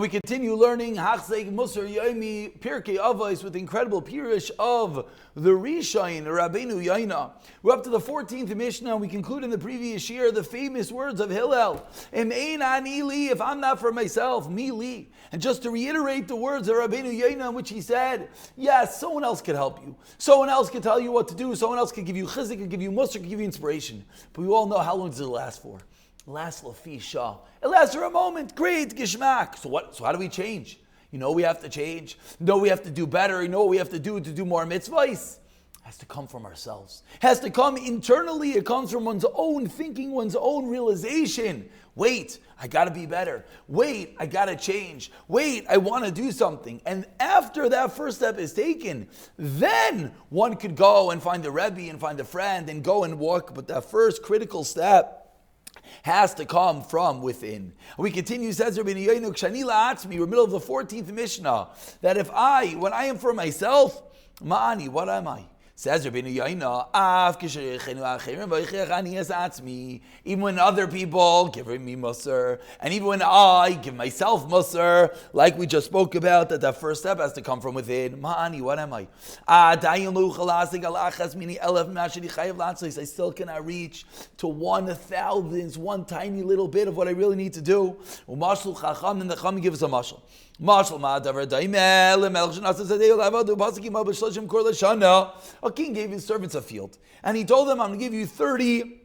We continue learning Hachzek Musar Yomi Perek Avos with the incredible pirush of the Rishayin Rabbeinu Yaina. We're up to the 14th Mishna. We conclude in the previous year the famous words of Hillel: "Im ein ani li," if I'm not for myself, me li. And just to reiterate the words of Rabbeinu Yaina, in which he said, yes, someone else could help you. Someone else could tell you what to do. Someone else could give you Hachzek, could give you Musar, could give you inspiration. But we all know, how long does it last for? It lasts lafisha. It lasts for a moment. Great, gishmak. So how do we change? You know we have to change. No, we have to do better. You know what we have to do more mitzvahs? It has to come from ourselves. It has to come internally. It comes from one's own thinking, one's own realization. Wait, I got to be better. Wait, I got to change. Wait, I want to do something. And after that first step is taken, then one could go and find the Rebbe and find a friend and go and walk. But that first critical step has to come from within. We continue, says Rabbeinu Yoinu, Kshani la'atzmi, we're middle of the 14th Mishnah, that when I am for myself, ma'ani, what am I? Says Rabbeinu Yoinu, even when other people give me musar, and even when I give myself musar, like we just spoke about, that first step has to come from within. Ma'ani, what am I? I still cannot reach to 1,000th, one tiny little bit of what I really need to do. And the Chacham gives us a mashal. A king gave his servants a field, and he told them, I'm going to give you 30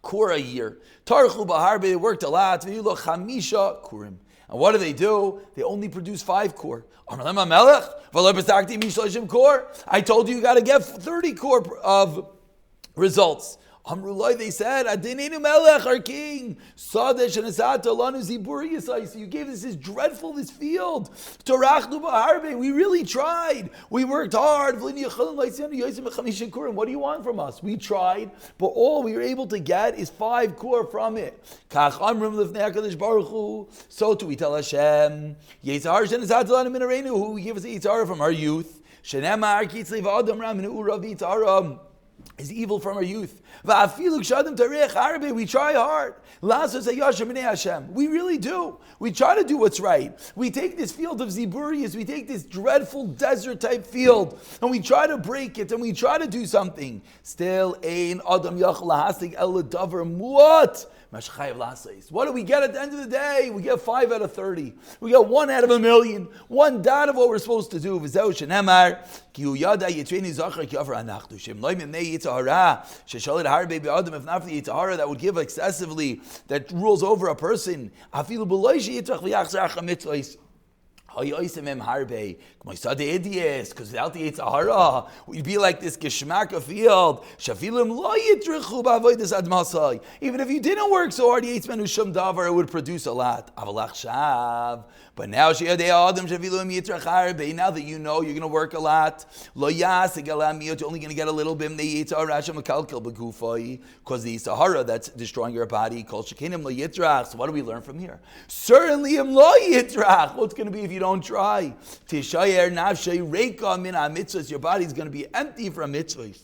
kur a year. Tarchu b'harbe, they worked a lot. Chamisha kurim. And what do? They only produce 5 kur. I told you got to get 30 kur of results. Amrullah, they said, Adinenu Melech, our king, Sadesh and Asata Lanu Ziburi Yisai. So you gave us this field. Torachnu B'harbe. We really tried. We worked hard. What do you want from us? We tried, but all we were able to get is 5 kur from it. So too we tell Hashem, Yitzhar Shen Asata Lanu Minarenu, who gave us the Yitzhar from our youth. Shenemar Kitzlev Adam Ram Minu Urav Yitzhar is evil from our youth. We try hard. We really do. We try to do what's right. We take this field of Ziburius, we take this dreadful desert type field, and we try to break it, and we try to do something. Still, ein adam yachal lahasig el davar muat. What do we get at the end of the day? We get 5 out of 30. We get 1 out of 1,000,000. 1 dot of what we're supposed to do. If not for the Yitzhara that would give excessively, that rules over a person. Because without the Yitzhara, we'd be like this Geshmaka field. Even if you didn't work so hard, it would produce a lot. But now, now that you know you're going to work a lot, you're only going to get a little bit because the Yitzhara that's destroying your body. So what do we learn from here? Certainly, what's going to be if you don't try? Your body's going to be empty from mitzvahs.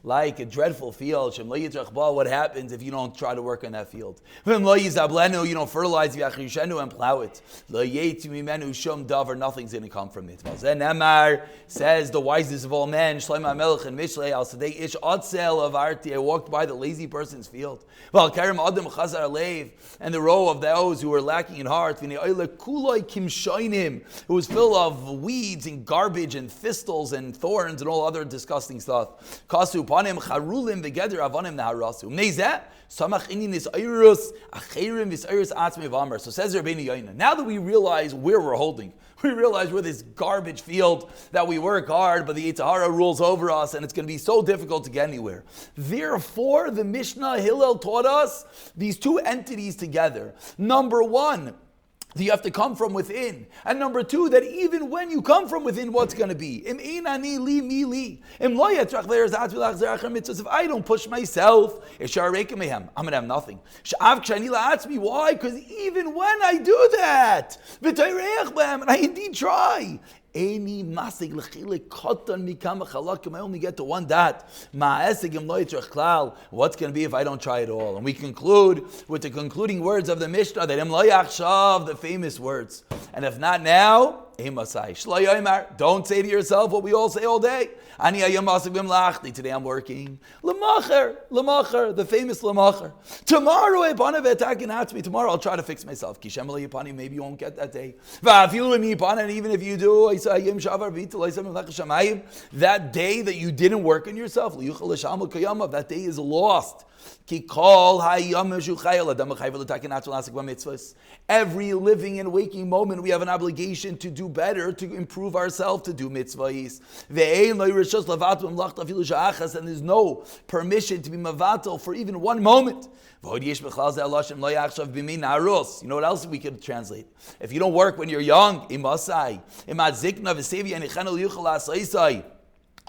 Like a dreadful field. What happens if you don't try to work on that field? You don't fertilize and plow it. Nothing's going to come from it. Says the wisest of all men, Shlomo HaMelech and Mishlei al Sadei Ish Otzel of Arti. I walked by the lazy person's field. And the row of those who were lacking in heart, it was full of weeds and garbage and thistles and thorns and all other disgusting stuff. Kasu panim charulim v'geder avanim naharasu. Mnezeh samach inin is oirus acherim is oirus atzmei v'amar. So says Rabbeinu Yoina, now that we realize where we're holding, we realize we're this garbage field that we work hard, but the Yitzhara rules over us, and it's going to be so difficult to get anywhere. Therefore, the Mishnah Hillel taught us these 2 entities together. Number 1, you have to come from within. And number 2, that even when you come from within, what's going to be? If I don't push myself, I'm going to have nothing. Why? Because even when I do that, and I indeed try, Eini masig l'chilik koton mikama chalakim. I only get to one dot. Ma'esigim lo yitzrach klal. What's going to be if I don't try at all? And we conclude with the concluding words of the Mishnah that im lo yachshav, the famous words. And if not now, emasai shlo yoymar. Don't say to yourself what we all say all day. Ani hayom masig bim lachli. Today I'm working. L'macher, the famous l'macher. Tomorrow tomorrow I'll try to fix myself. Kishem lo yipani. Maybe you won't get that day. And even if you do, that day that you didn't work on yourself, that day is lost. Every living and waking moment we have an obligation to do better, to improve ourselves, to do mitzvahs. And there's no permission to be mavatal for even one moment. You know what else we could translate? If you don't work when you're young,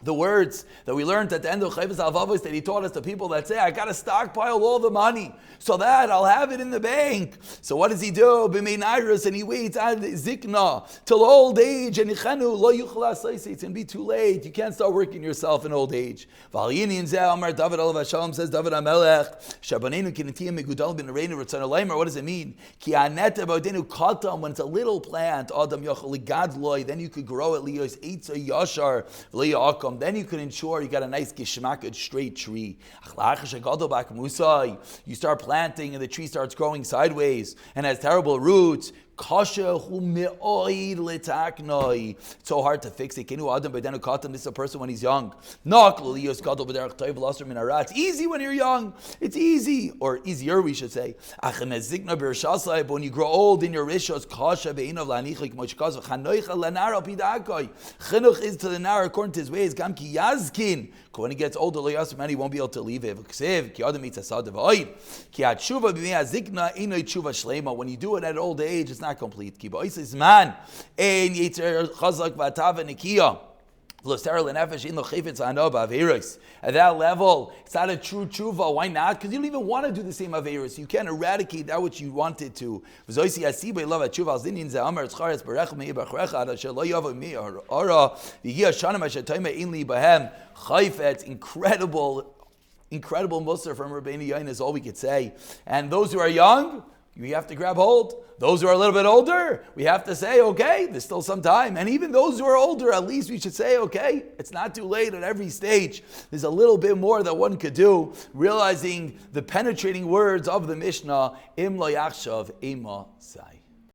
the words that we learned at the end of Avos that he taught us, the people that say, I got to stockpile all the money so that I'll have it in the bank. So what does he do? And he waits at zikna till old age, and it's going to be too late. You can't start working yourself in old age. Says David HaMelech, what does it mean? When it's a little plant, then you could grow it. Then you can ensure you got a nice gishmak, straight tree. You start planting and the tree starts growing sideways and has terrible roots. It's so hard to fix it. This is a person when he's young. It's easy when you're young. It's easy, or easier we should say. But when you grow old in your rishos, chinuch is to the nar according to his ways. When he gets older, he won't be able to leave it. When you do it at old age, it's not complete. At that level, it's not a true tshuva. Why not? Because you don't even want to do the same averis. You can't eradicate that which you wanted to. It's incredible mussar from Rabbeinu Yain is all we could say. And those who are young, we have to grab hold. Those who are a little bit older, we have to say, okay, there's still some time. And even those who are older, at least we should say, okay, it's not too late at every stage. There's a little bit more that one could do, realizing the penetrating words of the Mishnah, Im lo yachshav ema sai.